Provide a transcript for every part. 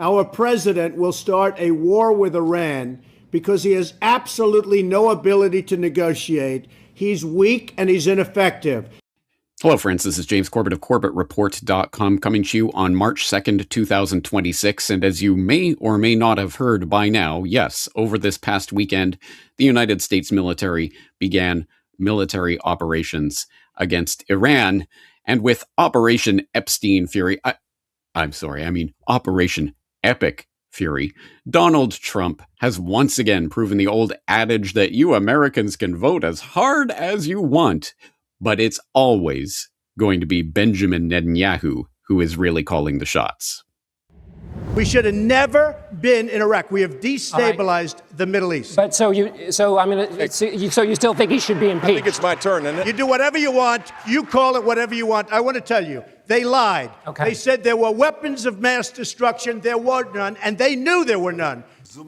our president will start a war with Iran because he has absolutely no ability to negotiate. He's weak and he's ineffective. Hello, friends. This is James Corbett of CorbettReport.com coming to you on March 2nd, 2026. And as you may or may not have heard by now, yes, over this past weekend, the United States military began military operations against Iran. And with Operation Epstein Fury, Operation Epic Fury, Donald Trump has once again proven the old adage that you Americans can vote as hard as you want, but it's always going to be Benjamin Netanyahu who is really calling the shots. We should have never been in Iraq. We have destabilized the Middle East. But so you still think he should be impeached? I think it's my turn, isn't it? You do whatever you want. You call it whatever you want. I want to tell you, they lied. Okay. They said there were weapons of mass destruction. There were none, and they knew there were none.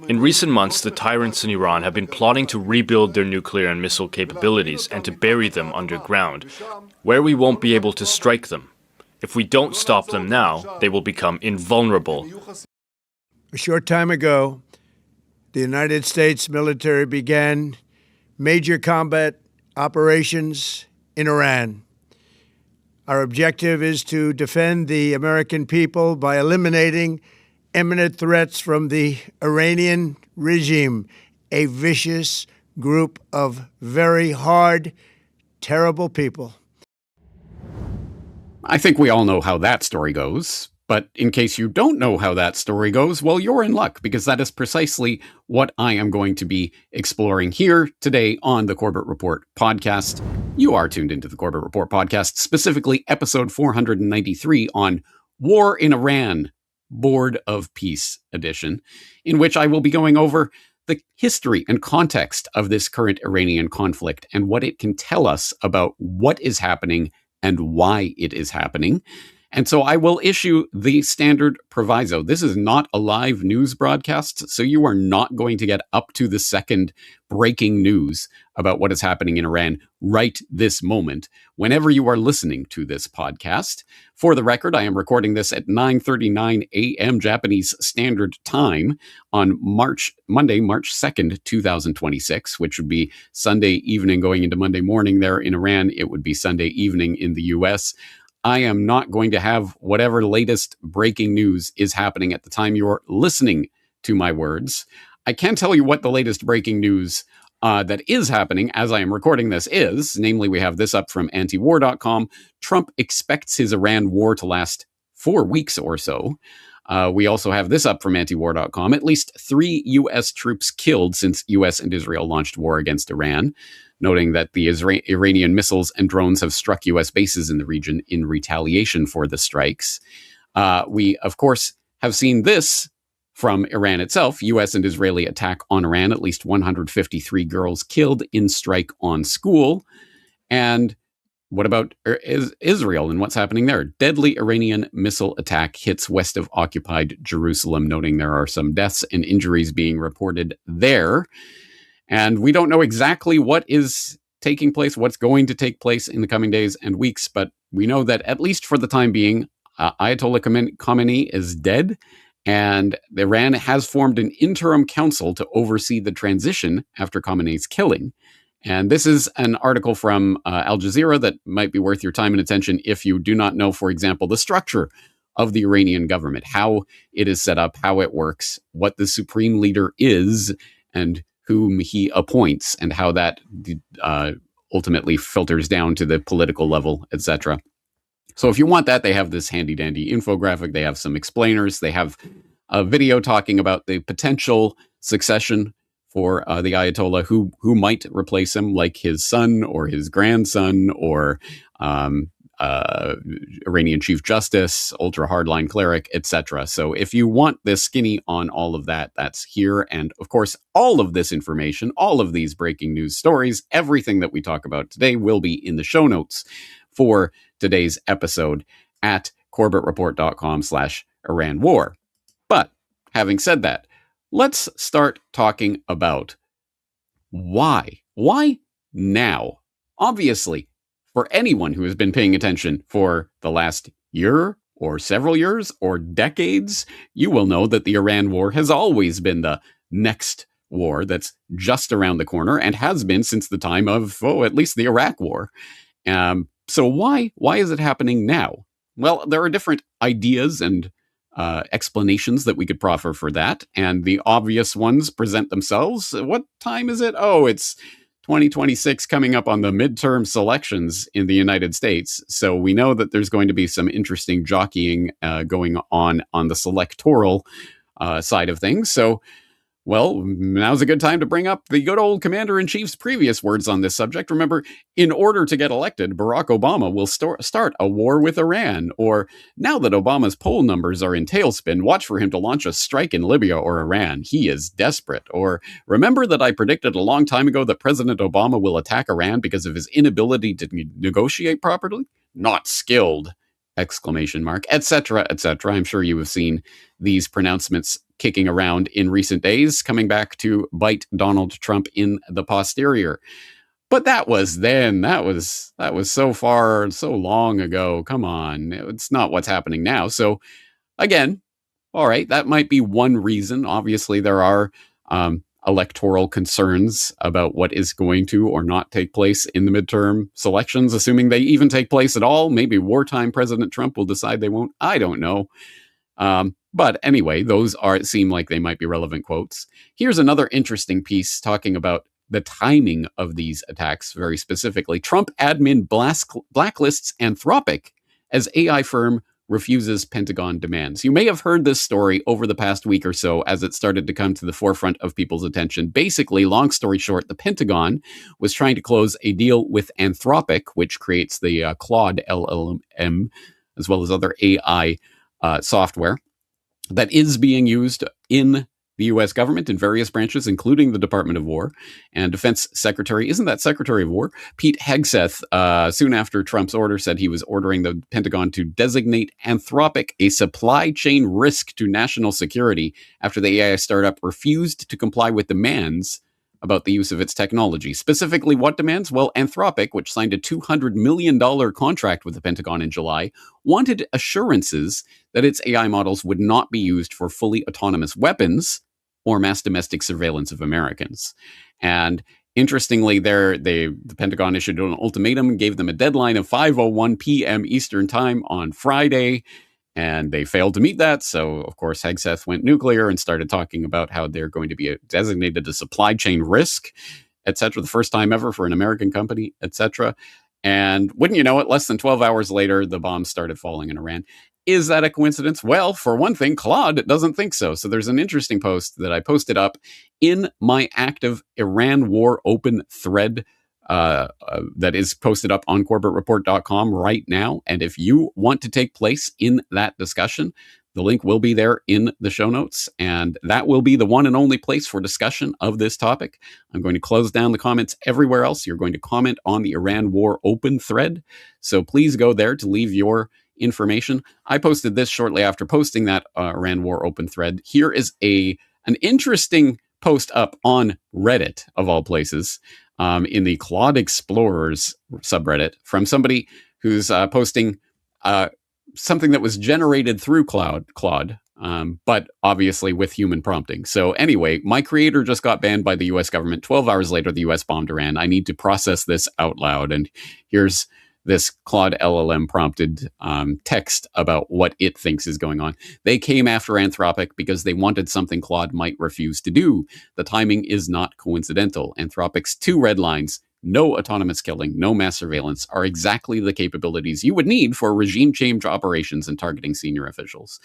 In recent months, the tyrants in Iran have been plotting to rebuild their nuclear and missile capabilities and to bury them underground, where we won't be able to strike them. If we don't stop them now, they will become invulnerable. A short time ago, the United States military began major combat operations in Iran. Our objective is to defend the American people by eliminating imminent threats from the Iranian regime, a vicious group of very hard, terrible people. I think we all know how that story goes, but in case you don't know how that story goes, well, you're in luck, because that is precisely what I am going to be exploring here today on the Corbett Report podcast. You are tuned into the Corbett Report podcast, specifically episode 493 on War in Iran, Board of Peace edition, in which I will be going over the history and context of this current Iranian conflict and what it can tell us about what is happening and why it is happening. And so I will issue the standard proviso. This is not a live news broadcast, so you are not going to get up to the second breaking news about what is happening in Iran right this moment, whenever you are listening to this podcast. For the record, I am recording this at 9:39 a.m. Japanese Standard Time on Monday, March 2nd, 2026, which would be Sunday evening going into Monday morning there in Iran. It would be Sunday evening in the U.S. I am not going to have whatever latest breaking news is happening at the time you're listening to my words. I can tell you what the latest breaking news that is happening as I am recording this is. Namely, we have this up from antiwar.com. Trump expects his Iran war to last 4 weeks or so. We also have this up from antiwar.com. At least 3 U.S. troops killed since U.S. and Israel launched war against Iran, noting that the Iranian missiles and drones have struck U.S. bases in the region in retaliation for the strikes. We, of course, have seen this from Iran itself. U.S. and Israeli attack on Iran, at least 153 girls killed in strike on school. And what about Israel and what's happening there? Deadly Iranian missile attack hits west of occupied Jerusalem, noting there are some deaths and injuries being reported there. And we don't know exactly what is taking place, what's going to take place in the coming days and weeks, but we know that at least for the time being, Ayatollah Khamenei is dead, and Iran has formed an interim council to oversee the transition after Khamenei's killing. And this is an article from Al Jazeera that might be worth your time and attention if you do not know, for example, the structure of the Iranian government, how it is set up, how it works, what the supreme leader is, and whom he appoints, and how that ultimately filters down to the political level, etc. So if you want that, they have this handy-dandy infographic. They have some explainers. They have a video talking about the potential succession for the Ayatollah, who might replace him, like his son or his grandson or Iranian Chief Justice, ultra hardline cleric, etc. So if you want this skinny on all of that, that's here. And of course, all of this information, all of these breaking news stories, everything that we talk about today will be in the show notes for today's episode at CorbettReport.com/Iran War. But having said that, let's start talking about why. Why now? Obviously, for anyone who has been paying attention for the last year or several years, or decades, you will know that the Iran war has always been the next war that's just around the corner and has been since the time of, at least the Iraq war. So why is it happening now? Well, there are different ideas and explanations that we could proffer for that, and the obvious ones present themselves. What time is it? Oh, it's 2026, coming up on the midterm selections in the United States. So we know that there's going to be some interesting jockeying going on the selectoral side of things. So, well, now's a good time to bring up the good old commander-in-chief's previous words on this subject. Remember, in order to get elected, Barack Obama will start a war with Iran. Or, now that Obama's poll numbers are in tailspin, watch for him to launch a strike in Libya or Iran. He is desperate. Or, remember that I predicted a long time ago that President Obama will attack Iran because of his inability to negotiate properly? Not skilled! Exclamation mark, etc., etc. I'm sure you have seen these pronouncements kicking around in recent days, coming back to bite Donald Trump in the posterior. But that was then. That was so far, so long ago. Come on, it's not what's happening now. So, again, all right, that might be one reason. Obviously, there are electoral concerns about what is going to or not take place in the midterm selections, assuming they even take place at all. Maybe wartime President Trump will decide they won't. I don't know. But anyway, those seem like they might be relevant quotes. Here's another interesting piece talking about the timing of these attacks very specifically. Trump admin blacklists Anthropic as AI firm refuses Pentagon demands. You may have heard this story over the past week or so as it started to come to the forefront of people's attention. Basically, long story short, the Pentagon was trying to close a deal with Anthropic, which creates the Claude LLM, as well as other AI software that is being used in the U.S. government in various branches, including the Department of War. And Defense Secretary, isn't that Secretary of War? Pete Hegseth, soon after Trump's order, said he was ordering the Pentagon to designate Anthropic a supply chain risk to national security after the AI startup refused to comply with demands about the use of its technology. Specifically, what demands? Well, Anthropic, which signed a $200 million contract with the Pentagon in July, wanted assurances that its AI models would not be used for fully autonomous weapons or mass domestic surveillance of Americans. And interestingly, the Pentagon issued an ultimatum, gave them a deadline of 5:01 p.m. Eastern Time on Friday, and they failed to meet that. So, of course, Hegseth went nuclear and started talking about how they're going to be designated a supply chain risk, et cetera, the first time ever for an American company, et cetera. And wouldn't you know it, less than 12 hours later, the bombs started falling in Iran. Is that a coincidence? Well, for one thing, Claude doesn't think so. So there's an interesting post that I posted up in my active Iran War open thread that is posted up on CorbettReport.com right now. And if you want to take place in that discussion, the link will be there in the show notes, and that will be the one and only place for discussion of this topic. I'm going to close down the comments everywhere else. You're going to comment on the Iran War open thread. So please go there to leave your information. I posted this shortly after posting that Iran War open thread. Here is an interesting post up on Reddit, of all places, in the Claude Explorers subreddit from somebody who's posting something that was generated through Claude, but obviously with human prompting. So anyway, my creator just got banned by the U.S. government. 12 hours later, the U.S. bombed Iran. I need to process this out loud. And here's this Claude LLM prompted text about what it thinks is going on. They came after Anthropic because they wanted something Claude might refuse to do. The timing is not coincidental. Anthropic's 2 red lines, no autonomous killing, no mass surveillance, are exactly the capabilities you would need for regime change operations and targeting senior officials.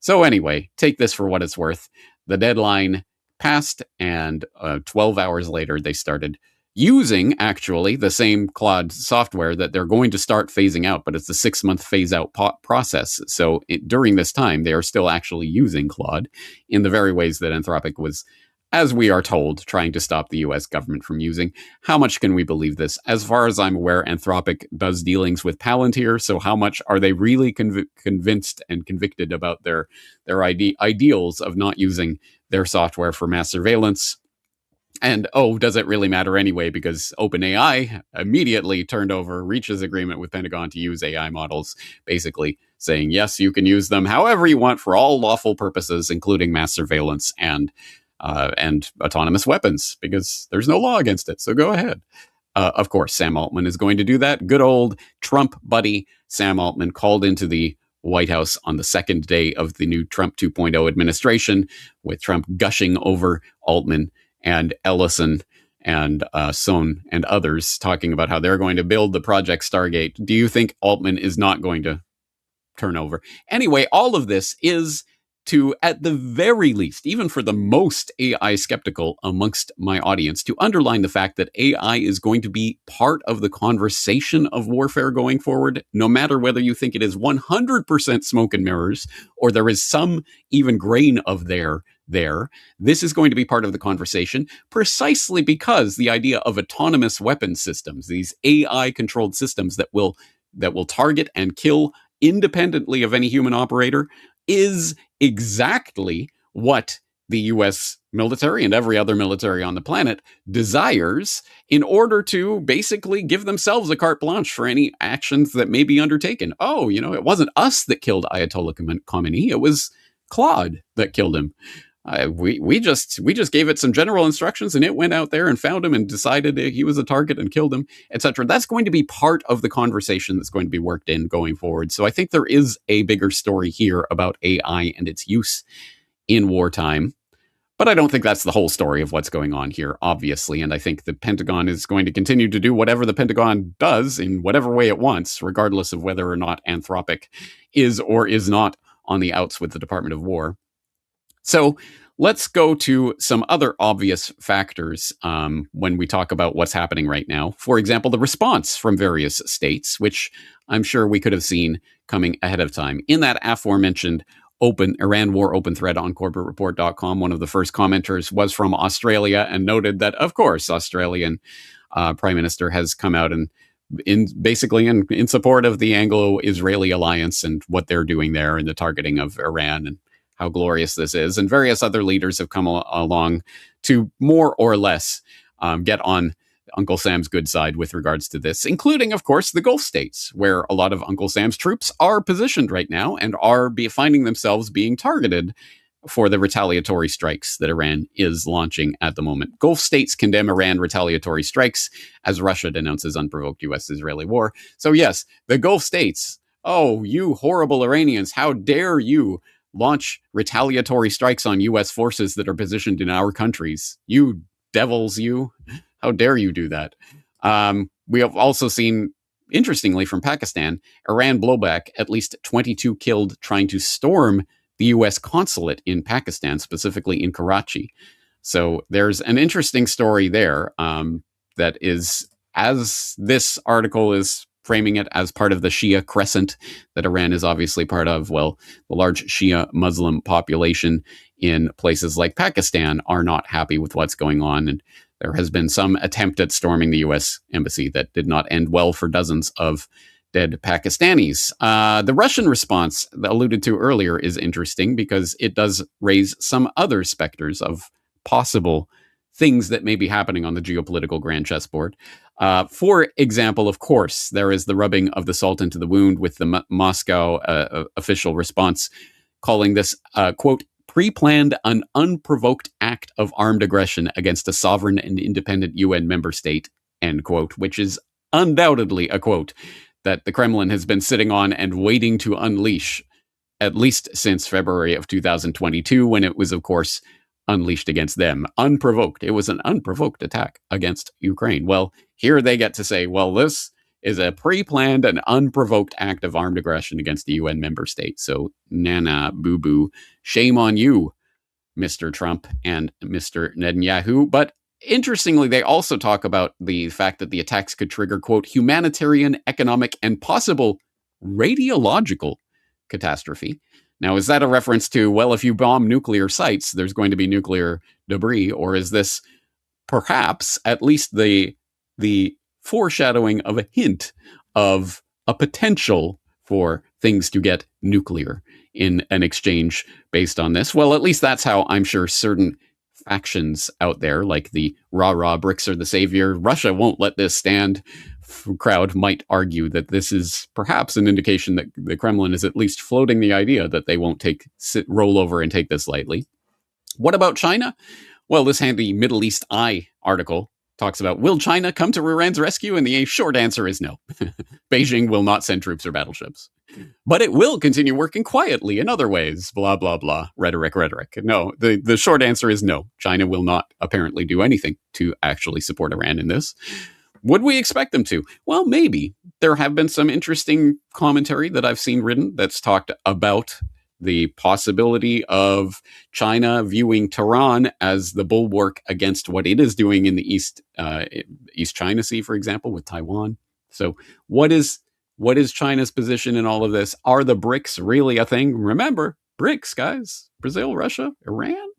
So anyway, take this for what it's worth. The deadline passed, and 12 hours later, they started using, actually, the same Claude software that they're going to start phasing out, but it's a 6-month phase-out process. So during this time, they are still actually using Claude in the very ways that Anthropic was, as we are told, trying to stop the U.S. government from using. How much can we believe this? As far as I'm aware, Anthropic does dealings with Palantir, so how much are they really convinced and convicted about their ideals of not using their software for mass surveillance? And, does it really matter anyway? Because OpenAI immediately reaches agreement with Pentagon to use AI models, basically saying, yes, you can use them however you want for all lawful purposes, including mass surveillance and autonomous weapons, because there's no law against it. So go ahead. Of course, Sam Altman is going to do that. Good old Trump buddy Sam Altman called into the White House on the second day of the new Trump 2.0 administration, with Trump gushing over Altman and Ellison and Sohn and others, talking about how they're going to build the Project Stargate. Do you think Altman is not going to turn over? Anyway, all of this is to, at the very least, even for the most AI skeptical amongst my audience, to underline the fact that AI is going to be part of the conversation of warfare going forward, no matter whether you think it is 100% smoke and mirrors or there is some even grain of there. This is going to be part of the conversation precisely because the idea of autonomous weapon systems, these AI-controlled systems that will target and kill independently of any human operator, is exactly what the US military and every other military on the planet desires in order to basically give themselves a carte blanche for any actions that may be undertaken. Oh, it wasn't us that killed Ayatollah Khamenei. It was Claude that killed him. We just gave it some general instructions and it went out there and found him and decided he was a target and killed him, etc. That's going to be part of the conversation that's going to be worked in going forward. So I think there is a bigger story here about AI and its use in wartime. But I don't think that's the whole story of what's going on here, obviously. And I think the Pentagon is going to continue to do whatever the Pentagon does in whatever way it wants, regardless of whether or not Anthropic is or is not on the outs with the Department of War. So let's go to some other obvious factors when we talk about what's happening right now. For example, the response from various states, which I'm sure we could have seen coming ahead of time. In that aforementioned Iran war open thread on CorbettReport.com, one of the first commenters was from Australia and noted that, of course, Australian Prime Minister has come out and basically in support of the Anglo-Israeli alliance and what they're doing there and the targeting of Iran and how glorious this is. And various other leaders have come along to more or less get on Uncle Sam's good side with regards to this, including, of course, the Gulf states, where a lot of Uncle Sam's troops are positioned right now and are finding themselves being targeted for the retaliatory strikes that Iran is launching at the moment. Gulf states condemn Iran retaliatory strikes as Russia denounces unprovoked U.S.-Israeli war. So yes, the Gulf states, oh, you horrible Iranians, how dare you launch retaliatory strikes on U.S. forces that are positioned in our countries. You devils, you. How dare you do that? We have also seen, interestingly, from Pakistan, Iran blowback, at least 22 killed trying to storm the U.S. consulate in Pakistan, specifically in Karachi. So there's an interesting story there that is, as this article is framing it, as part of the Shia crescent that Iran is obviously part of. Well, the large Shia Muslim population in places like Pakistan are not happy with what's going on. And there has been some attempt at storming the U.S. embassy that did not end well for dozens of dead Pakistanis. The Russian response alluded to earlier is interesting because it does raise some other specters of possible things that may be happening on the geopolitical grand chessboard. For example, of course, there is the rubbing of the salt into the wound with the Moscow official response, calling this, quote, pre-planned an unprovoked act of armed aggression against a sovereign and independent UN member state, end quote, which is undoubtedly a quote that the Kremlin has been sitting on and waiting to unleash, at least since February of 2022, when it was, of course, unleashed against them. Unprovoked. It was an unprovoked attack against Ukraine. Well, here they get to say, well, this is a pre-planned and unprovoked act of armed aggression against the UN member state. So, nana, boo-boo, shame on you, Mr. Trump and Mr. Netanyahu. But interestingly, they also talk about the fact that the attacks could trigger, quote, humanitarian, economic, and possible radiological catastrophe. Now, is that a reference to, well, if you bomb nuclear sites, there's going to be nuclear debris? Or is this perhaps at least the foreshadowing of a hint of a potential for things to get nuclear in an exchange based on this? Well, at least that's how I'm sure certain factions out there, like the rah-rah BRICS are the savior, Russia won't let this stand crowd might argue that this is perhaps an indication that the Kremlin is at least floating the idea that they won't roll over and take this lightly. What about China? Well, this handy Middle East Eye article talks about, will China come to Iran's rescue? And the short answer is no. Beijing will not send troops or battleships. But it will continue working quietly in other ways. Blah, blah, blah. Rhetoric. No, the short answer is no. China will not apparently do anything to actually support Iran in this. Would we expect them to? Well, maybe. There have been some interesting commentary that I've seen written that's talked about the possibility of China viewing Tehran as the bulwark against what it is doing in the East China Sea, for example, with Taiwan. So what is China's position in all of this? Are the BRICS really a thing? Remember, BRICS, guys. Brazil, Russia, Iran?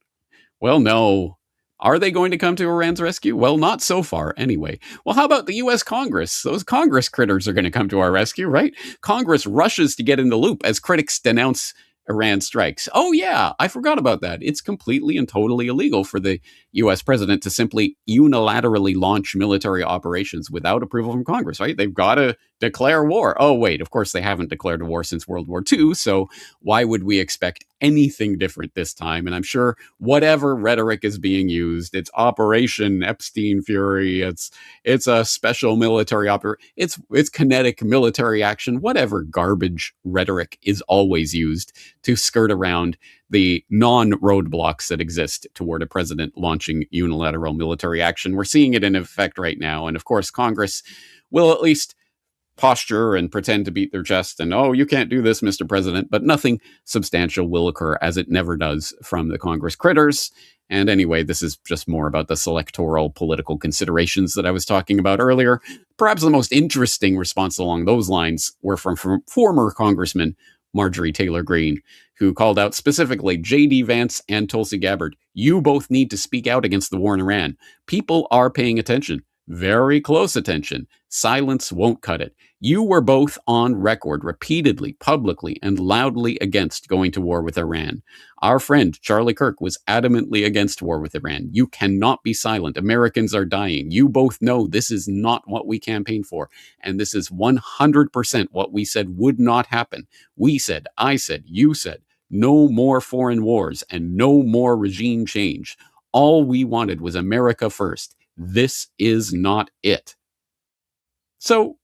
Well, no. Are they going to come to Iran's rescue? Well, not so far, anyway. Well, how about the U.S. Congress? Those Congress critters are going to come to our rescue, right? Congress rushes to get in the loop as critics denounce Iran strikes. Oh, yeah, I forgot about that. It's completely and totally illegal for the U.S. president to simply unilaterally launch military operations without approval from Congress, right? They've got to declare war. Oh, wait, of course, they haven't declared a war since World War II, so why would we expect anything different this time? And I'm sure whatever rhetoric is being used, it's Operation Epstein Fury, it's a special military it's kinetic military action, whatever garbage rhetoric is always used to skirt around the non-roadblocks that exist toward a president launching unilateral military action. We're seeing it in effect right now. And of course, Congress will at least posture and pretend to beat their chest and, oh, you can't do this, Mr. President, but nothing substantial will occur, as it never does from the Congress critters. And anyway, this is just more about the selectoral political considerations that I was talking about earlier. Perhaps the most interesting response along those lines were from former Congressman Marjorie Taylor Greene, who called out specifically J.D. Vance and Tulsi Gabbard. You both need to speak out against the war in Iran. People are paying attention. Very close attention. Silence won't cut it. You were both on record repeatedly, publicly, and loudly against going to war with Iran. Our friend Charlie Kirk was adamantly against war with Iran. You cannot be silent. Americans are dying. You both know this is not what we campaigned for. And this is 100% what we said would not happen. We said, I said, you said, no more foreign wars and no more regime change. All we wanted was America first. This is not it. So,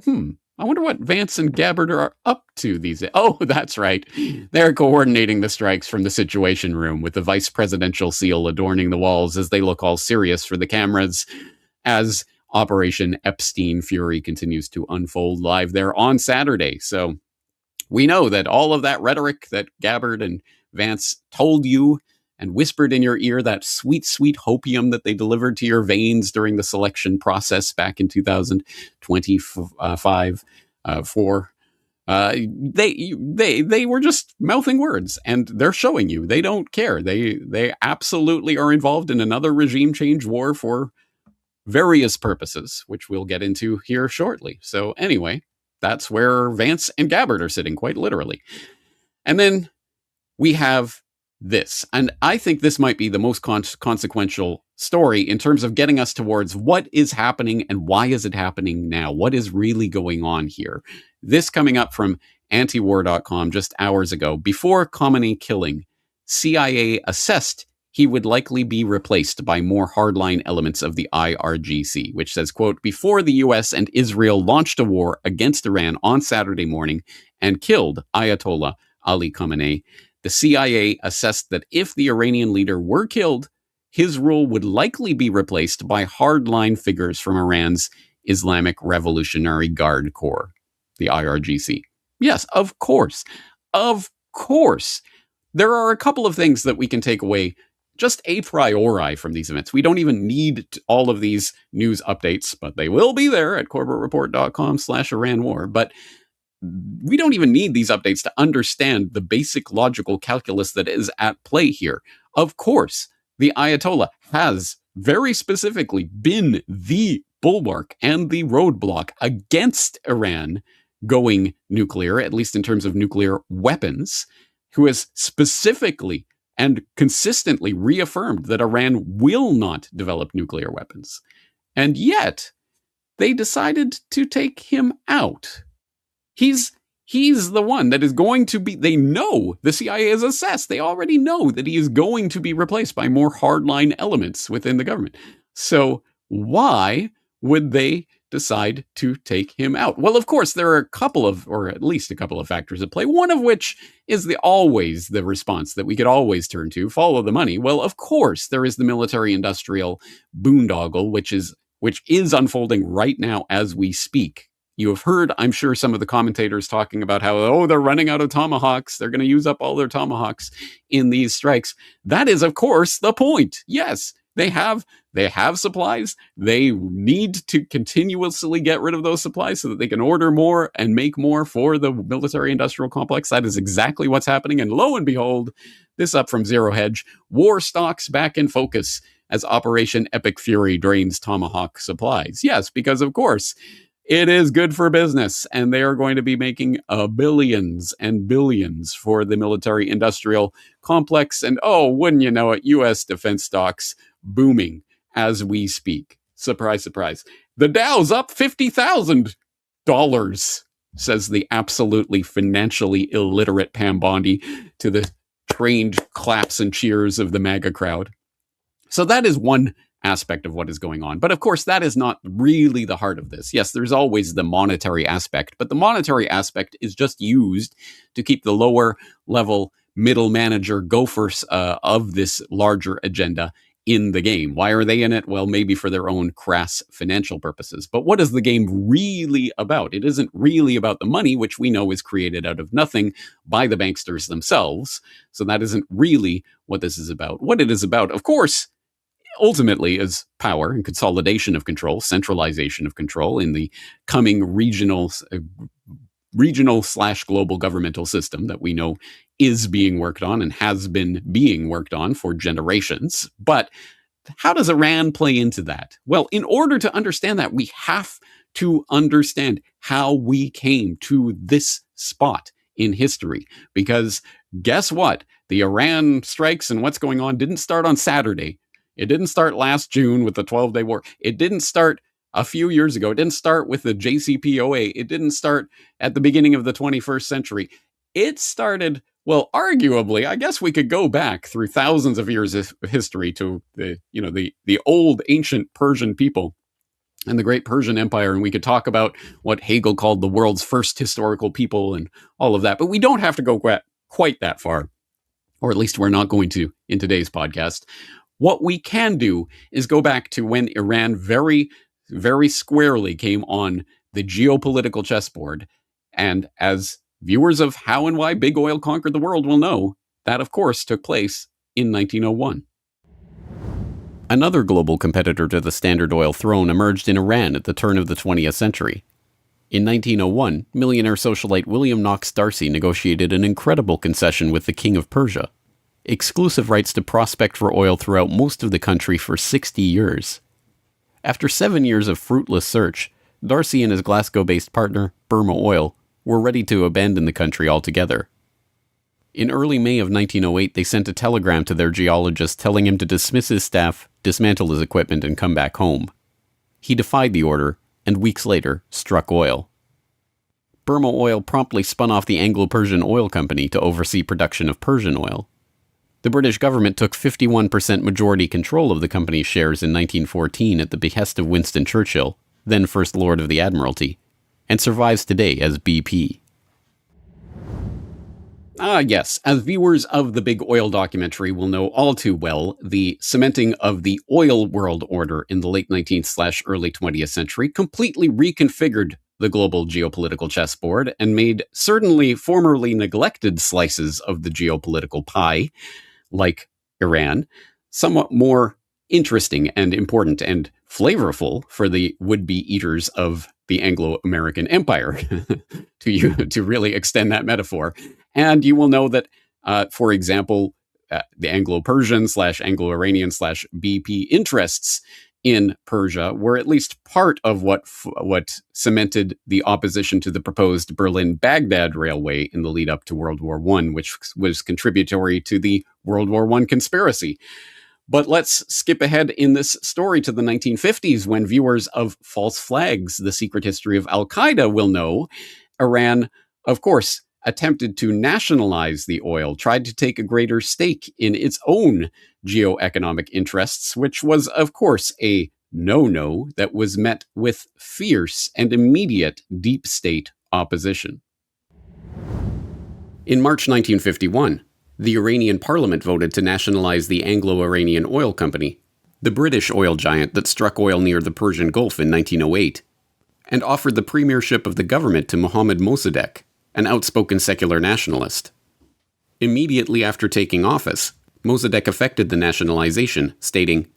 I wonder what Vance and Gabbard are up to these days. Oh, that's right. They're coordinating the strikes from the Situation Room with the vice presidential seal adorning the walls as they look all serious for the cameras as Operation Epstein Fury continues to unfold live there on Saturday. So we know that all of that rhetoric that Gabbard and Vance told you and whispered in your ear, that sweet, sweet hopium that they delivered to your veins during the selection process back in 2025, they were just mouthing words, and they're showing you they don't care. They absolutely are involved in another regime change war for various purposes, which we'll get into here shortly. So anyway, that's where Vance and Gabbard are sitting, quite literally. And then we have this. And I think this might be the most consequential story in terms of getting us towards what is happening and why is it happening now? What is really going on here? This coming up from antiwar.com just hours ago. Before Khamenei killing, CIA assessed he would likely be replaced by more hardline elements of the IRGC, which says, quote, before the US and Israel launched a war against Iran on Saturday morning and killed Ayatollah Ali Khamenei, the CIA assessed that if the Iranian leader were killed, his rule would likely be replaced by hardline figures from Iran's Islamic Revolutionary Guard Corps, the IRGC. Yes, of course. Of course. There are a couple of things that we can take away just a priori from these events. We don't even need all of these news updates, but they will be there at corbettreport.com/Iran war. But we don't even need these updates to understand the basic logical calculus that is at play here. Of course, the Ayatollah has very specifically been the bulwark and the roadblock against Iran going nuclear, at least in terms of nuclear weapons, who has specifically and consistently reaffirmed that Iran will not develop nuclear weapons. And yet, they decided to take him out. He's the one that is going to be, they know, the CIA is assessed. They already know that he is going to be replaced by more hardline elements within the government. So why would they decide to take him out? Well, of course, there are a couple of, or at least a couple of factors at play, one of which is always the response that we could always turn to, follow the money. Well, of course, there is the military-industrial boondoggle, which is unfolding right now as we speak. You have heard, I'm sure, some of the commentators talking about how, they're running out of tomahawks. They're going to use up all their tomahawks in these strikes. That is, of course, the point. Yes, they have supplies. They need to continuously get rid of those supplies so that they can order more and make more for the military-industrial complex. That is exactly what's happening. And lo and behold, this up from Zero Hedge, war stocks back in focus as Operation Epic Fury drains Tomahawk supplies. Yes, because, of course, it is good for business, and they are going to be making billions and billions for the military-industrial complex. And wouldn't you know it, U.S. defense stocks booming as we speak. Surprise, surprise. The Dow's up $50,000, says the absolutely financially illiterate Pam Bondi to the trained claps and cheers of the MAGA crowd. So that is one aspect of what is going on. But of course, that is not really the heart of this. Yes, there's always the monetary aspect, but the monetary aspect is just used to keep the lower level middle manager gophers of this larger agenda in the game. Why are they in it? Well, maybe for their own crass financial purposes. But what is the game really about? It isn't really about the money, which we know is created out of nothing by the banksters themselves. So that isn't really what this is about. What it is about, of course, ultimately is power and consolidation of control, centralization of control in the coming regional/global governmental system that we know is being worked on and has been being worked on for generations. But how does Iran play into that? Well, in order to understand that, we have to understand how we came to this spot in history. Because guess what? The Iran strikes and what's going on didn't start on Saturday. It didn't start last June with the 12-day war. It didn't start a few years ago. It didn't start with the JCPOA. It didn't start at the beginning of the 21st century. It started, well, arguably, I guess we could go back through thousands of years of history to the old ancient Persian people and the great Persian Empire. And we could talk about what Hegel called the world's first historical people and all of that. But we don't have to go quite that far, or at least we're not going to in today's podcast. What we can do is go back to when Iran very, very squarely came on the geopolitical chessboard. And as viewers of How and Why Big Oil Conquered the World will know, that, of course, took place in 1901. Another global competitor to the Standard Oil throne emerged in Iran at the turn of the 20th century. In 1901, millionaire socialite William Knox D'Arcy negotiated an incredible concession with the King of Persia: exclusive rights to prospect for oil throughout most of the country for 60 years. After 7 years of fruitless search, D'Arcy and his Glasgow-based partner, Burma Oil, were ready to abandon the country altogether. In early May of 1908, they sent a telegram to their geologist telling him to dismiss his staff, dismantle his equipment, and come back home. He defied the order, and weeks later, struck oil. Burma Oil promptly spun off the Anglo-Persian Oil Company to oversee production of Persian oil. The British government took 51% majority control of the company's shares in 1914 at the behest of Winston Churchill, then First Lord of the Admiralty, and survives today as BP. Yes, as viewers of the Big Oil documentary will know all too well, the cementing of the oil world order in the late 19th/early 20th century completely reconfigured the global geopolitical chessboard and made certainly formerly neglected slices of the geopolitical pie, like Iran, somewhat more interesting and important and flavorful for the would-be eaters of the Anglo-American Empire, to really extend that metaphor. And you will know that, for example, the Anglo-Persian /Anglo-Iranian/BP interests in Persia were at least part of what cemented the opposition to the proposed Berlin-Baghdad railway in the lead up to World War I, which was contributory to the World War I conspiracy. But let's skip ahead in this story to the 1950s, when viewers of False Flags, The Secret History of Al-Qaeda, will know Iran, of course, attempted to nationalize the oil, tried to take a greater stake in its own geoeconomic interests, which was, of course, a no-no that was met with fierce and immediate deep state opposition. In March 1951, the Iranian parliament voted to nationalize the Anglo-Iranian Oil Company, the British oil giant that struck oil near the Persian Gulf in 1908, and offered the premiership of the government to Mohammad Mossadegh, an outspoken secular nationalist. Immediately after taking office, Mossadegh effected the nationalization, stating,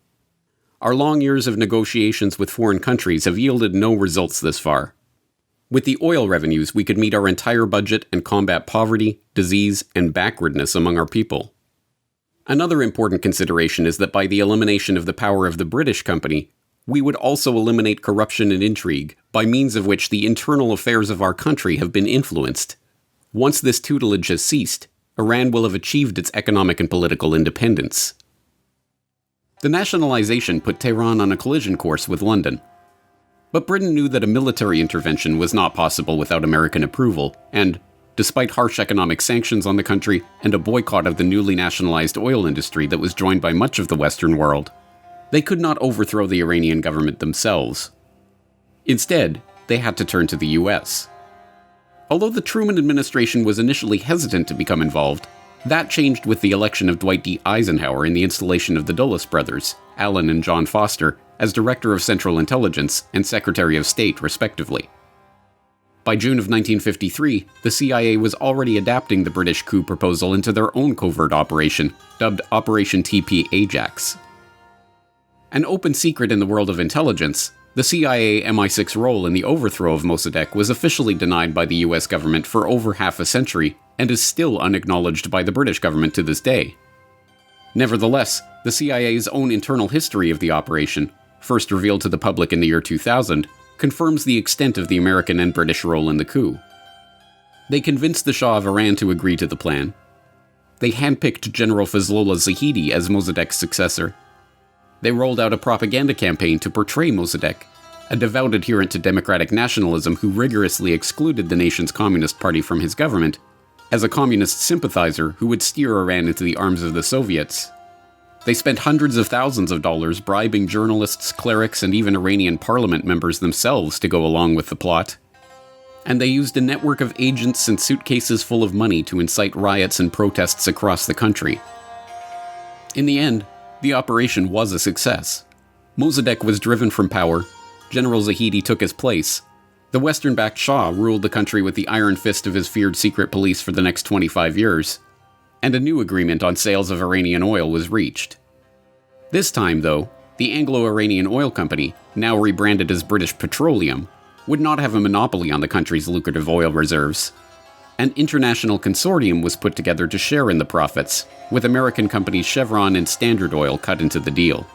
"Our long years of negotiations with foreign countries have yielded no results this far. With the oil revenues, we could meet our entire budget and combat poverty, disease, and backwardness among our people." Another important consideration is that by the elimination of the power of the British company, we would also eliminate corruption and intrigue, by means of which the internal affairs of our country have been influenced. Once this tutelage has ceased, Iran will have achieved its economic and political independence. The nationalization put Tehran on a collision course with London. But Britain knew that a military intervention was not possible without American approval, and, despite harsh economic sanctions on the country and a boycott of the newly nationalized oil industry that was joined by much of the Western world, they could not overthrow the Iranian government themselves. Instead, they had to turn to the US. Although the Truman administration was initially hesitant to become involved, that changed with the election of Dwight D. Eisenhower and the installation of the Dulles brothers, Alan and John Foster, as Director of Central Intelligence and Secretary of State, respectively. By June of 1953, the CIA was already adapting the British coup proposal into their own covert operation, dubbed Operation TP Ajax. An open secret in the world of intelligence, the CIA MI6 role in the overthrow of Mossadegh was officially denied by the US government for over half a century, and is still unacknowledged by the British government to this day. Nevertheless, the CIA's own internal history of the operation, first revealed to the public in the year 2000, confirms the extent of the American and British role in the coup. They convinced the Shah of Iran to agree to the plan. They handpicked General Fazlollah Zahidi as Mossadegh's successor. They rolled out a propaganda campaign to portray Mossadegh, a devout adherent to democratic nationalism who rigorously excluded the nation's Communist Party from his government, as a communist sympathizer who would steer Iran into the arms of the Soviets. They spent hundreds of thousands of dollars bribing journalists, clerics, and even Iranian parliament members themselves to go along with the plot. And they used a network of agents and suitcases full of money to incite riots and protests across the country. In the end, the operation was a success. Mossadegh was driven from power, General Zahidi took his place, the Western-backed Shah ruled the country with the iron fist of his feared secret police for the next 25 years, and a new agreement on sales of Iranian oil was reached. This time, though, the Anglo-Iranian Oil Company, now rebranded as British Petroleum, would not have a monopoly on the country's lucrative oil reserves. An international consortium was put together to share in the profits, with American companies Chevron and Standard Oil cut into the deal.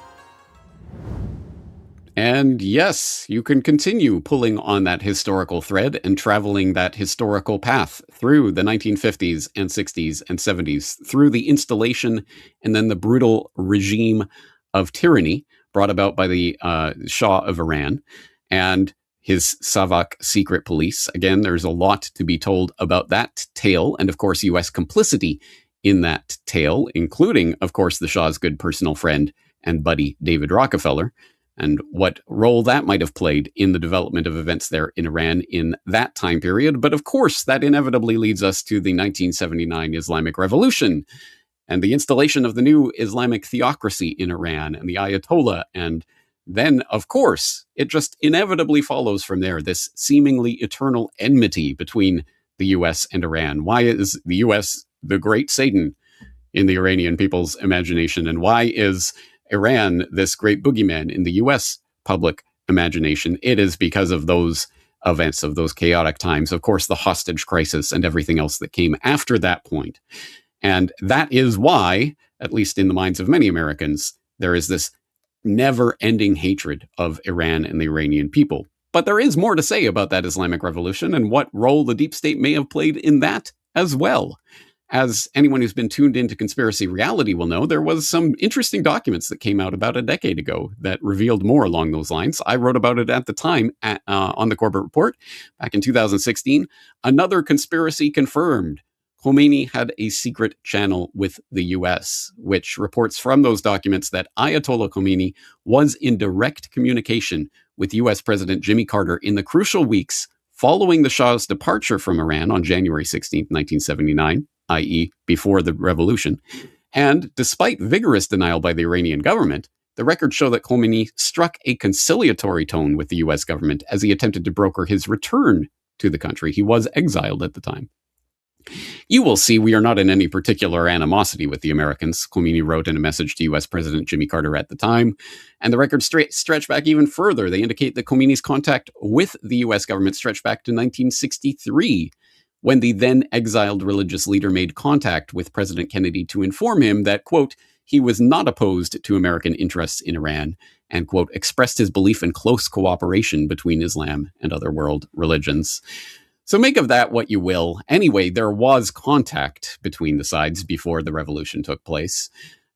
And yes, you can continue pulling on that historical thread and traveling that historical path through the 1950s and 60s and 70s, through the installation and then the brutal regime of tyranny brought about by the Shah of Iran and his Savak secret police. Again, there's a lot to be told about that tale, and of course, US complicity in that tale, including, of course, the Shah's good personal friend and buddy, David Rockefeller, and what role that might have played in the development of events there in Iran in that time period. But of course, that inevitably leads us to the 1979 Islamic Revolution and the installation of the new Islamic theocracy in Iran and the Ayatollah. And then, of course, it just inevitably follows from there, this seemingly eternal enmity between the US and Iran. Why is the US the great Satan in the Iranian people's imagination? And why is Iran this great boogeyman in the US public imagination? It is because of those events, of those chaotic times, of course, the hostage crisis and everything else that came after that point. And that is why, at least in the minds of many Americans, there is this never-ending hatred of Iran and the Iranian people. But there is more to say about that Islamic Revolution and what role the deep state may have played in that as well. As anyone who's been tuned into conspiracy reality will know, there was some interesting documents that came out about a decade ago that revealed more along those lines. I wrote about it at the time on the Corbett Report back in 2016. Another conspiracy confirmed. Khomeini had a secret channel with the US, which reports from those documents that Ayatollah Khomeini was in direct communication with US President Jimmy Carter in the crucial weeks following the Shah's departure from Iran on January 16, 1979, i.e. before the revolution. And despite vigorous denial by the Iranian government, the records show that Khomeini struck a conciliatory tone with the US government as he attempted to broker his return to the country. He was exiled at the time. You will see we are not in any particular animosity with the Americans, Khomeini wrote in a message to US President Jimmy Carter at the time. And the records stretch back even further. They indicate that Khomeini's contact with the US government stretched back to 1963, when the then exiled religious leader made contact with President Kennedy to inform him that, quote, he was not opposed to American interests in Iran and, quote, expressed his belief in close cooperation between Islam and other world religions. So make of that what you will. Anyway, there was contact between the sides before the revolution took place.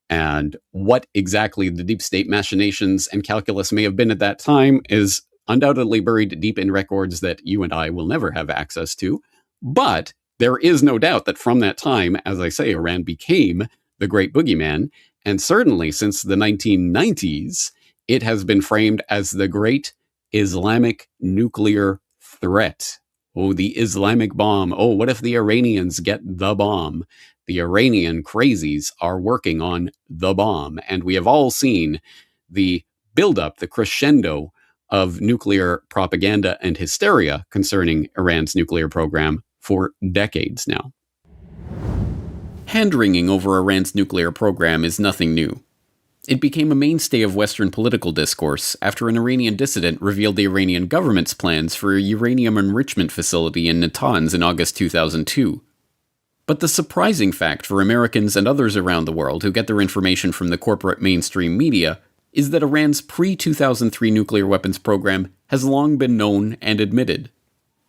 And what exactly the deep state machinations and calculus may have been at that time is undoubtedly buried deep in records that you and I will never have access to. But there is no doubt that from that time, as I say, Iran became the great boogeyman. And certainly since the 1990s, it has been framed as the great Islamic nuclear threat. Oh, the Islamic bomb. Oh, what if the Iranians get the bomb? The Iranian crazies are working on the bomb. And we have all seen the buildup, the crescendo of nuclear propaganda and hysteria concerning Iran's nuclear program for decades now. Hand-wringing over Iran's nuclear program is nothing new. It became a mainstay of Western political discourse after an Iranian dissident revealed the Iranian government's plans for a uranium enrichment facility in Natanz in August 2002. But the surprising fact for Americans and others around the world who get their information from the corporate mainstream media is that Iran's pre-2003 nuclear weapons program has long been known and admitted.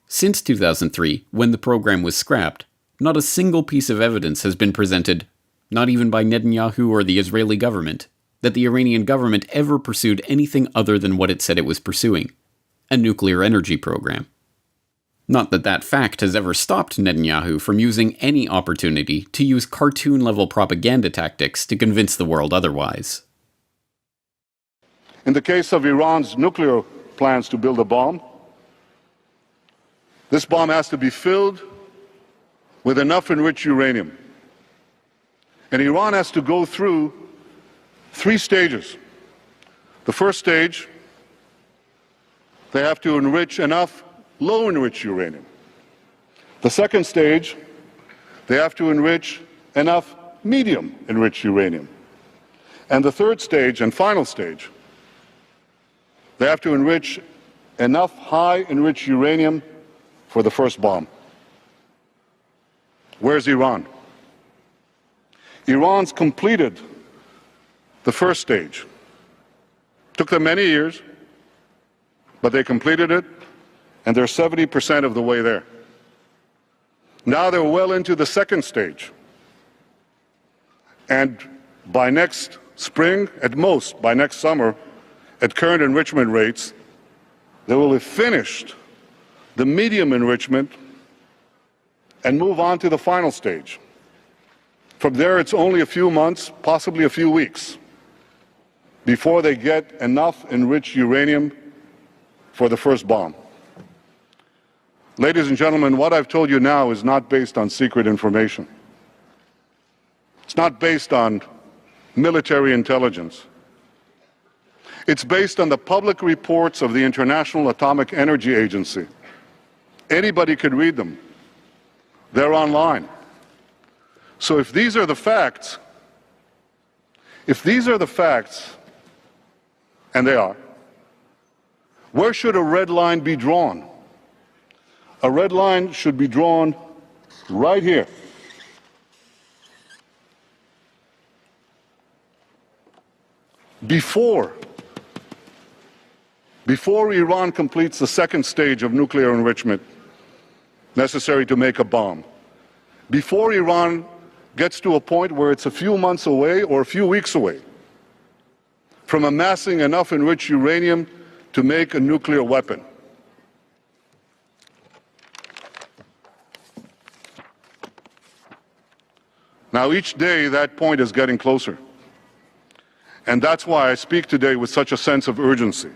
Since 2003, when the program was scrapped, not a single piece of evidence has been presented, not even by Netanyahu or the Israeli government, that the Iranian government ever pursued anything other than what it said it was pursuing, a nuclear energy program. Not that that fact has ever stopped Netanyahu from using any opportunity to use cartoon-level propaganda tactics to convince the world otherwise. In the case of Iran's nuclear plans to build a bomb, this bomb has to be filled with enough enriched uranium. And Iran has to go through 3 stages. The first stage, they have to enrich enough low-enriched uranium. The second stage, they have to enrich enough medium-enriched uranium. And the third stage and final stage, they have to enrich enough high-enriched uranium for the first bomb. Where's Iran? Iran's completed the first stage. Took them many years, but they completed it, and they're 70% of the way there. Now they're well into the second stage. And by next spring, at most, by next summer, at current enrichment rates, they will have finished the medium enrichment and move on to the final stage. From there, it's only a few months, possibly a few weeks, before they get enough enriched uranium for the first bomb. Ladies and gentlemen, what I've told you now is not based on secret information. It's not based on military intelligence. It's based on the public reports of the International Atomic Energy Agency. Anybody could read them. They're online. So if these are the facts, and they are, where should a red line be drawn? A red line should be drawn right here. Before before Iran completes the second stage of nuclear enrichment necessary to make a bomb, before Iran gets to a point where it's a few months away or a few weeks away from amassing enough enriched uranium to make a nuclear weapon. Now, each day that point is getting closer. And that's why I speak today with such a sense of urgency.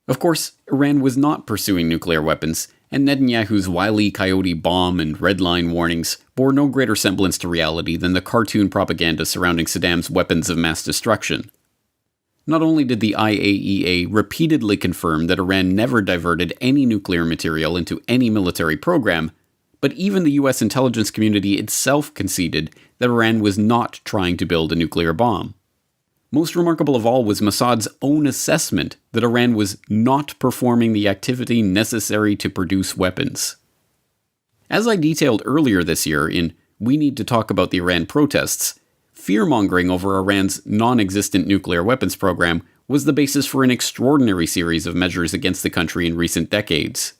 Of course, Iran was not pursuing nuclear weapons, and Netanyahu's Wile E. Coyote bomb and red line warnings bore no greater semblance to reality than the cartoon propaganda surrounding Saddam's weapons of mass destruction. Not only did the IAEA repeatedly confirm that Iran never diverted any nuclear material into any military program, but even the US intelligence community itself conceded that Iran was not trying to build a nuclear bomb. Most remarkable of all was Mossad's own assessment that Iran was not performing the activity necessary to produce weapons. As I detailed earlier this year in We Need to Talk About the Iran Protests, fear-mongering over Iran's non-existent nuclear weapons program was the basis for an extraordinary series of measures against the country in recent decades.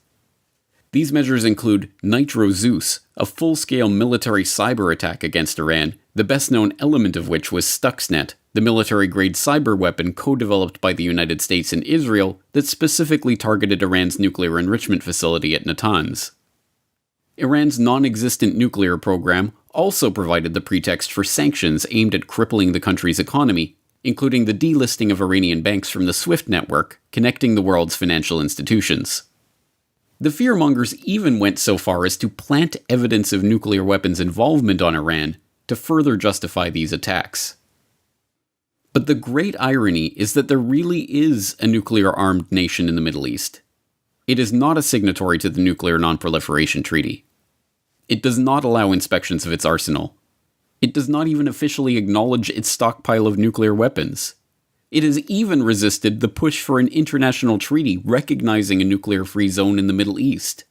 These measures include Nitro Zeus, a full-scale military cyber attack against Iran, the best-known element of which was Stuxnet, the military-grade cyber weapon co-developed by the United States and Israel that specifically targeted Iran's nuclear enrichment facility at Natanz. Iran's non-existent nuclear program also provided the pretext for sanctions aimed at crippling the country's economy, including the delisting of Iranian banks from the SWIFT network, connecting the world's financial institutions. The fearmongers even went so far as to plant evidence of nuclear weapons involvement on Iran to further justify these attacks. But the great irony is that there really is a nuclear-armed nation in the Middle East. It is not a signatory to the Nuclear Non-Proliferation Treaty. It does not allow inspections of its arsenal. It does not even officially acknowledge its stockpile of nuclear weapons. It has even resisted the push for an international treaty recognizing a nuclear-free zone in the Middle East.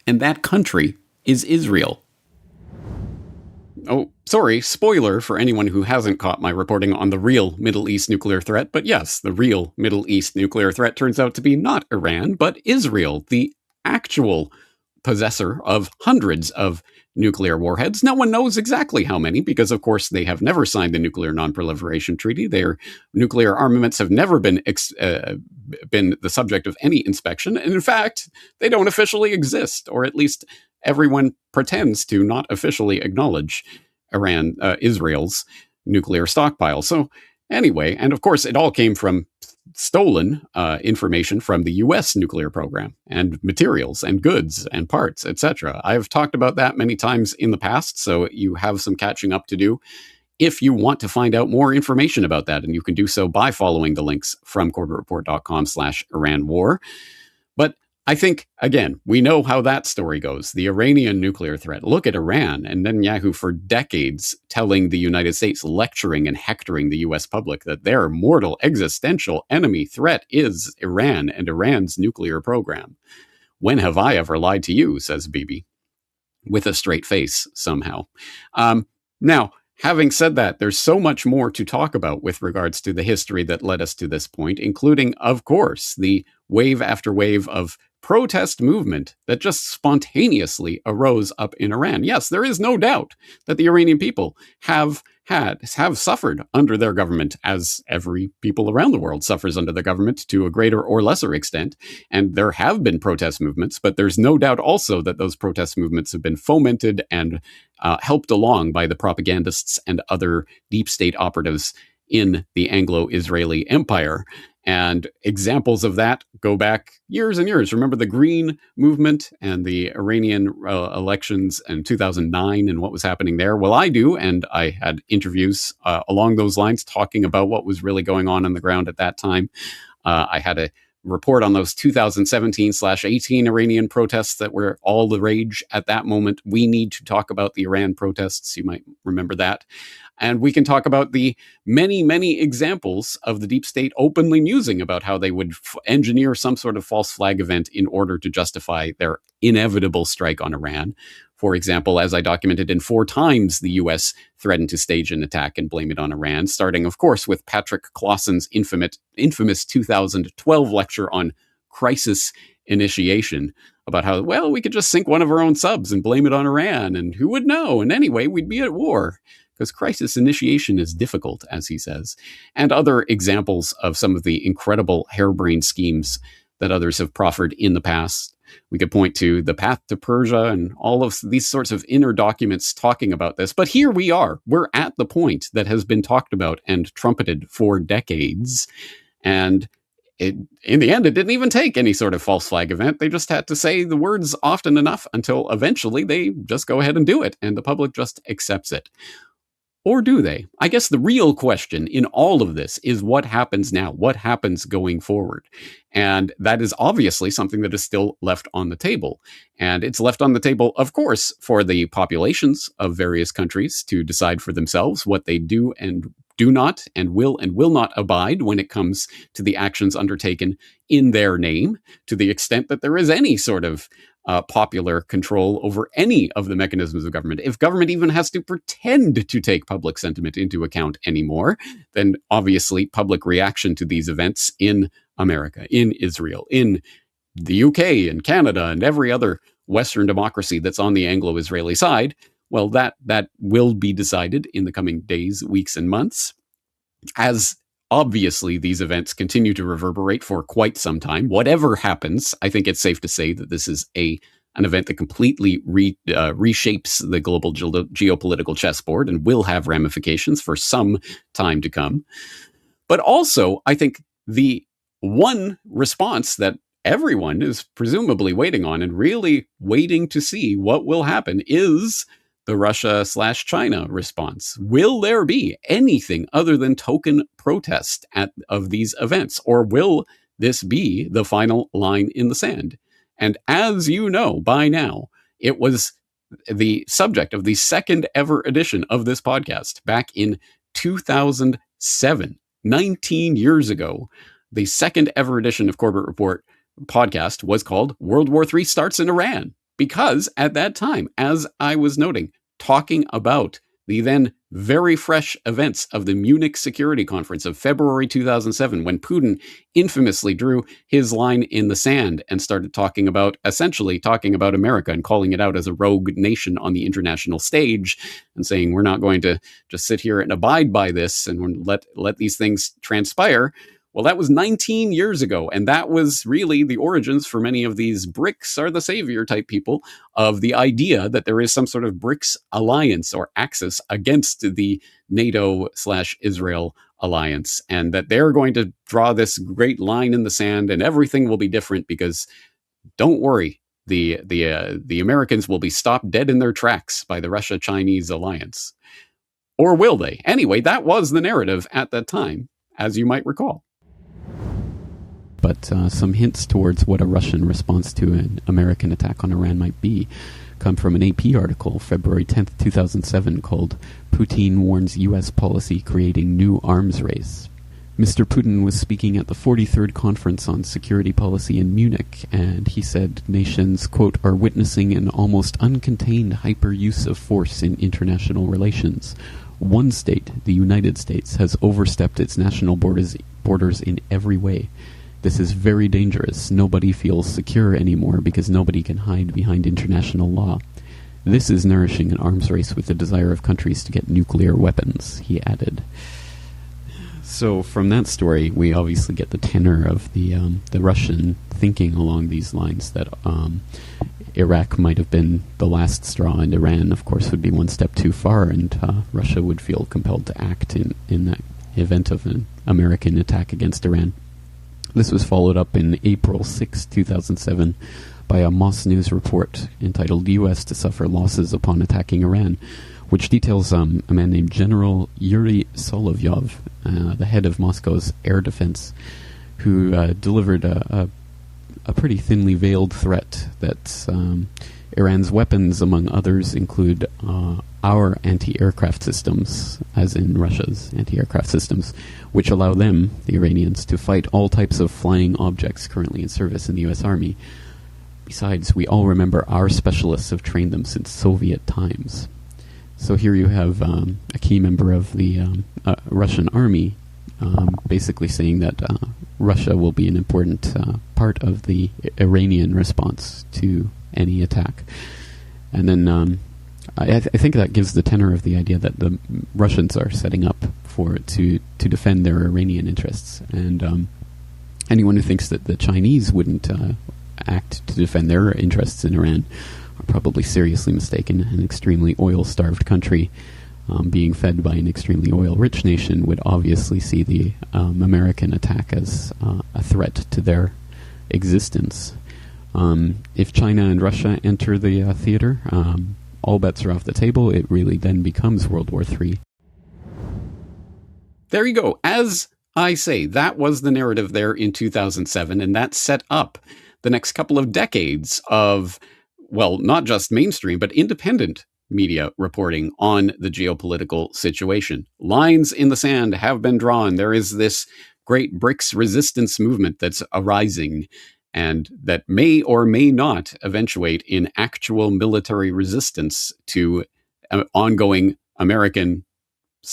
And that country is Israel. Oh, sorry, spoiler for anyone who hasn't caught my reporting on the real Middle East nuclear threat, but yes, the real Middle East nuclear threat turns out to be not Iran, but Israel, the actual possessor of hundreds of nuclear warheads. No one knows exactly how many, because of course they have never signed the Nuclear Non-Proliferation Treaty. Their nuclear armaments have never been the subject of any inspection, and in fact, they don't officially exist, or at least everyone pretends to not officially acknowledge Israel's nuclear stockpile. So anyway, and of course, it all came from stolen information from the U.S. nuclear program and materials and goods and parts, etc. I've talked about that many times in the past, so you have some catching up to do if you want to find out more information about that, and you can do so by following the links from CorbettReport.com/Iran war. But I think, again, we know how that story goes. The Iranian nuclear threat. Look at Iran and Netanyahu for decades telling the United States, lecturing and hectoring the U.S. public that their mortal existential enemy threat is Iran and Iran's nuclear program. When have I ever lied to you, says Bibi, with a straight face somehow. Now, having said that, there's so much more to talk about with regards to the history that led us to this point, including, of course, the wave after wave of protest movement that just spontaneously arose up in Iran. Yes, there is no doubt that the Iranian people have suffered under their government, as every people around the world suffers under the government to a greater or lesser extent. And there have been protest movements, but there's no doubt also that those protest movements have been fomented and helped along by the propagandists and other deep state operatives in the Anglo-Israeli Empire. And examples of that go back years and years. Remember the Green Movement and the Iranian elections in 2009 and what was happening there? Well, I do, and I had interviews along those lines talking about what was really going on the ground at that time. I had a report on those 2017/18 Iranian protests that were all the rage at that moment. We need to talk about the Iran protests. You might remember that. And we can talk about the many, many examples of the deep state openly musing about how they would engineer some sort of false flag event in order to justify their inevitable strike on Iran. For example, as I documented in 4 times, the U.S. threatened to stage an attack and blame it on Iran, starting, of course, with Patrick Clausen's infamous 2012 lecture on crisis initiation about how, well, we could just sink one of our own subs and blame it on Iran, and who would know? And anyway, we'd be at war. Because crisis initiation is difficult, as he says. And other examples of some of the incredible harebrained schemes that others have proffered in the past. We could point to The Path to Persia and all of these sorts of inner documents talking about this. But here we are. We're at the point that has been talked about and trumpeted for decades. And in the end, it didn't even take any sort of false flag event. They just had to say the words often enough until eventually they just go ahead and do it. And the public just accepts it. Or do they? I guess the real question in all of this is what happens now? What happens going forward? And that is obviously something that is still left on the table. And it's left on the table, of course, for the populations of various countries to decide for themselves what they do and do not and will not abide when it comes to the actions undertaken in their name, to the extent that there is any sort of popular control over any of the mechanisms of government. If government even has to pretend to take public sentiment into account anymore, then obviously public reaction to these events in America, in Israel, in the UK and Canada and every other Western democracy that's on the Anglo-Israeli side, well, that will be decided in the coming days, weeks, and months. As obviously these events continue to reverberate for quite some time. Whatever happens, I think it's safe to say that this is an event that completely reshapes the global geopolitical chessboard and will have ramifications for some time to come. But also, I think the one response that everyone is presumably waiting on and really waiting to see what will happen is the Russia/China response. Will there be anything other than token protest of these events, or will this be the final line in the sand? And as you know by now, it was the subject of the second ever edition of this podcast back in 2007, 19 years ago. The second ever edition of Corbett Report podcast was called World War III Starts in Iran. Because at that time, as I was noting, talking about the then very fresh events of the Munich Security Conference of February 2007, when Putin infamously drew his line in the sand and started essentially talking about America and calling it out as a rogue nation on the international stage and saying, we're not going to just sit here and abide by this and let these things transpire. Well, that was 19 years ago, and that was really the origins for many of these BRICS are the savior type people of the idea that there is some sort of BRICS alliance or axis against the NATO/Israel alliance, and that they're going to draw this great line in the sand and everything will be different because, don't worry, the Americans will be stopped dead in their tracks by the Russia-Chinese alliance. Or will they? Anyway, that was the narrative at that time, as you might recall. But some hints towards what a Russian response to an American attack on Iran might be come from an AP article, February 10th, 2007, called Putin Warns U.S. Policy Creating New Arms Race. Mr. Putin was speaking at the 43rd Conference on Security Policy in Munich, and he said nations, quote, are witnessing an almost uncontained hyper-use of force in international relations. One state, the United States, has overstepped its national borders in every way. This is very dangerous. Nobody feels secure anymore because nobody can hide behind international law. This is nourishing an arms race with the desire of countries to get nuclear weapons, he added. So from that story, we obviously get the tenor of the Russian thinking along these lines, that Iraq might have been the last straw, and Iran, of course, would be one step too far, and Russia would feel compelled to act in that event of an American attack against Iran. This was followed up in April 6, 2007, by a Moss News report entitled U.S. to Suffer Losses Upon Attacking Iran, which details a man named General Yuri Solovyov, the head of Moscow's air defense, who delivered a pretty thinly veiled threat that Iran's weapons, among others, include our anti-aircraft systems, as in Russia's anti-aircraft systems, which allow them, the Iranians, to fight all types of flying objects currently in service in the U.S. Army. Besides, we all remember our specialists have trained them since Soviet times. So here you have a key member of the Russian army basically saying that Russia will be an important part of the Iranian response to any attack. And then I think that gives the tenor of the idea that the Russians are setting up to defend their Iranian interests. And anyone who thinks that the Chinese wouldn't act to defend their interests in Iran are probably seriously mistaken. An extremely oil-starved country being fed by an extremely oil-rich nation would obviously see the American attack as a threat to their existence. If China and Russia enter the theater, all bets are off the table. It really then becomes World War III. There you go. As I say, that was the narrative there in 2007, and that set up the next couple of decades of, well, not just mainstream, but independent media reporting on the geopolitical situation. Lines in the sand have been drawn. There is this great BRICS resistance movement that's arising, and that may or may not eventuate in actual military resistance to ongoing American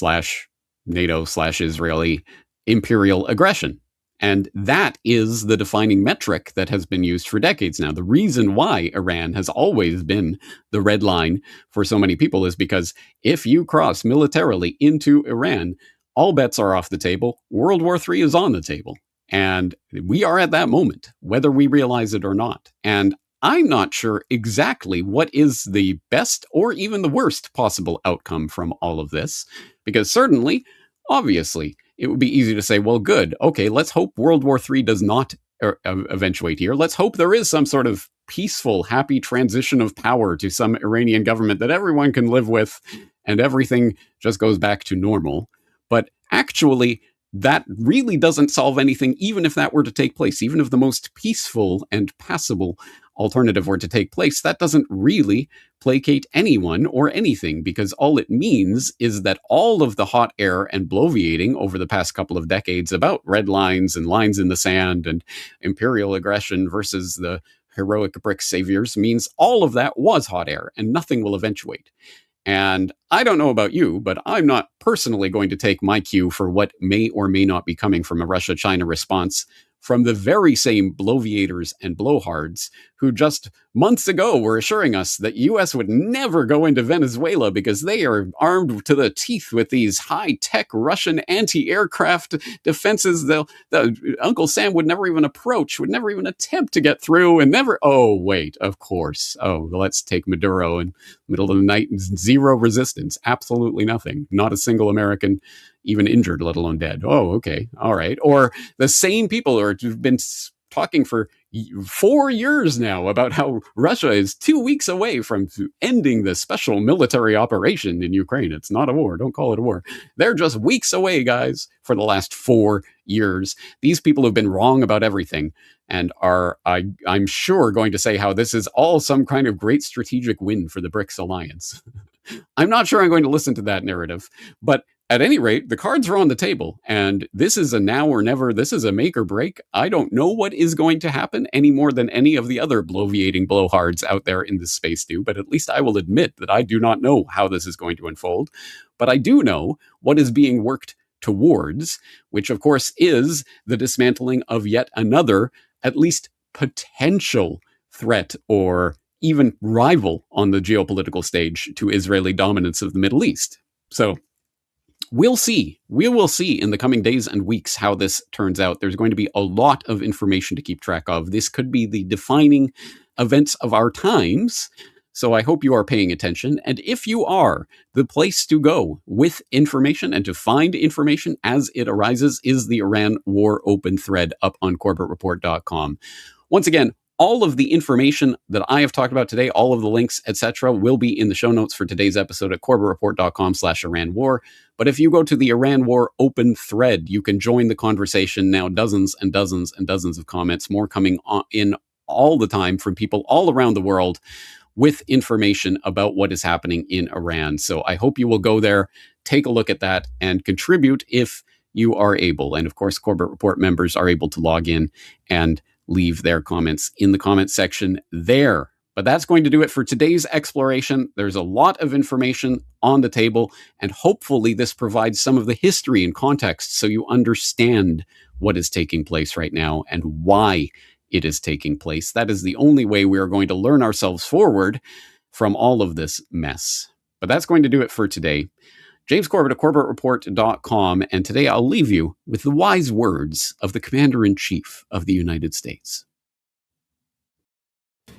/ NATO / Israeli imperial aggression. And that is the defining metric that has been used for decades now. The reason why Iran has always been the red line for so many people is because if you cross militarily into Iran, all bets are off the table. World War III is on the table. And we are at that moment, whether we realize it or not. And I'm not sure exactly what is the best or even the worst possible outcome from all of this, because certainly, obviously, it would be easy to say, well, good. Okay, let's hope World War III does not eventuate here. Let's hope there is some sort of peaceful, happy transition of power to some Iranian government that everyone can live with and everything just goes back to normal. But actually, that really doesn't solve anything, even if that were to take place. Even if the most peaceful and passable alternative were to take place, that doesn't really placate anyone or anything, because all it means is that all of the hot air and bloviating over the past couple of decades about red lines and lines in the sand and imperial aggression versus the heroic BRICS saviors means all of that was hot air and nothing will eventuate. And I don't know about you, but I'm not personally going to take my cue for what may or may not be coming from a Russia-China response from the very same bloviators and blowhards who just months ago were assuring us that U.S. would never go into Venezuela because they are armed to the teeth with these high-tech Russian anti-aircraft defenses that Uncle Sam would never even approach, would never even attempt to get through, and never... Oh, wait, of course. Oh, let's take Maduro in the middle of the night. Zero resistance. Absolutely nothing. Not a single American even injured, let alone dead. Oh, okay. All right. Or the same people who've been talking for 4 years now about how Russia is 2 weeks away from ending the special military operation in Ukraine. It's not a war. Don't call it a war. They're just weeks away, guys, for the last 4 years. These people have been wrong about everything and are, I'm sure, going to say how this is all some kind of great strategic win for the BRICS alliance. I'm not sure I'm going to listen to that narrative, but at any rate, the cards are on the table, and this is a now or never. This is a make or break. I don't know what is going to happen any more than any of the other bloviating blowhards out there in this space do, but at least I will admit that I do not know how this is going to unfold. But I do know what is being worked towards, which of course is the dismantling of yet another, at least potential threat or even rival on the geopolitical stage to Israeli dominance of the Middle East. So we'll see. We will see in the coming days and weeks how this turns out. There's going to be a lot of information to keep track of. This could be the defining events of our times. So I hope you are paying attention. And if you are, the place to go with information and to find information as it arises is the Iran War Open thread up on CorbettReport.com. Once again, all of the information that I have talked about today, all of the links, etc., will be in the show notes for today's episode at CorbettReport.com/Iran War. But if you go to the Iran War Open thread, you can join the conversation now. Dozens and dozens and dozens of comments, more coming in all the time from people all around the world. with information about what is happening in Iran. So I hope you will go there, take a look at that, and contribute if you are able. And of course, Corbett Report members are able to log in and leave their comments in the comment section there. But that's going to do it for today's exploration. There's a lot of information on the table, and hopefully this provides some of the history and context so you understand what is taking place right now and why it is taking place. That is the only way we are going to learn ourselves forward from all of this mess. But that's going to do it for today. James Corbett of CorbettReport.com, and today I'll leave you with the wise words of the Commander-in-Chief of the United States.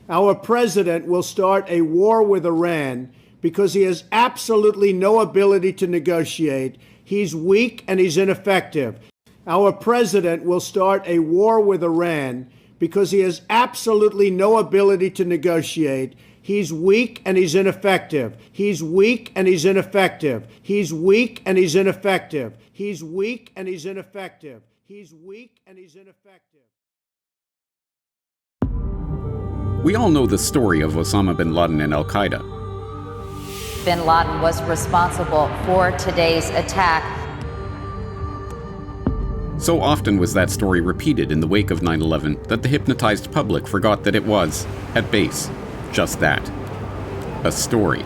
Our president will start a war with Iran because he has absolutely no ability to negotiate. He's weak and he's ineffective. Our president will start a war with Iran because he has absolutely no ability to negotiate. He's weak and he's ineffective. He's weak and he's ineffective. He's weak and he's ineffective. He's weak and he's ineffective. He's weak and he's ineffective. We all know the story of Osama bin Laden and Al-Qaeda. Bin Laden was responsible for today's attack. So often was that story repeated in the wake of 9/11 that the hypnotized public forgot that it was, at base, just that. A story.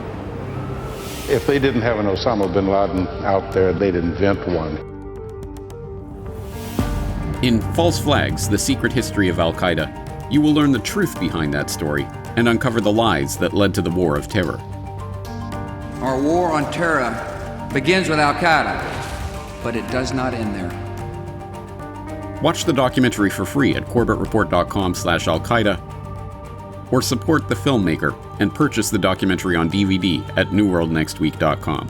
If they didn't have an Osama bin Laden out there, they'd invent one. In False Flags, The Secret History of Al-Qaeda, you will learn the truth behind that story and uncover the lies that led to the War of Terror. Our war on terror begins with Al-Qaeda, but it does not end there. Watch the documentary for free at CorbettReport.com/Al-Qaeda, or support the filmmaker and purchase the documentary on DVD at NewWorldNextWeek.com.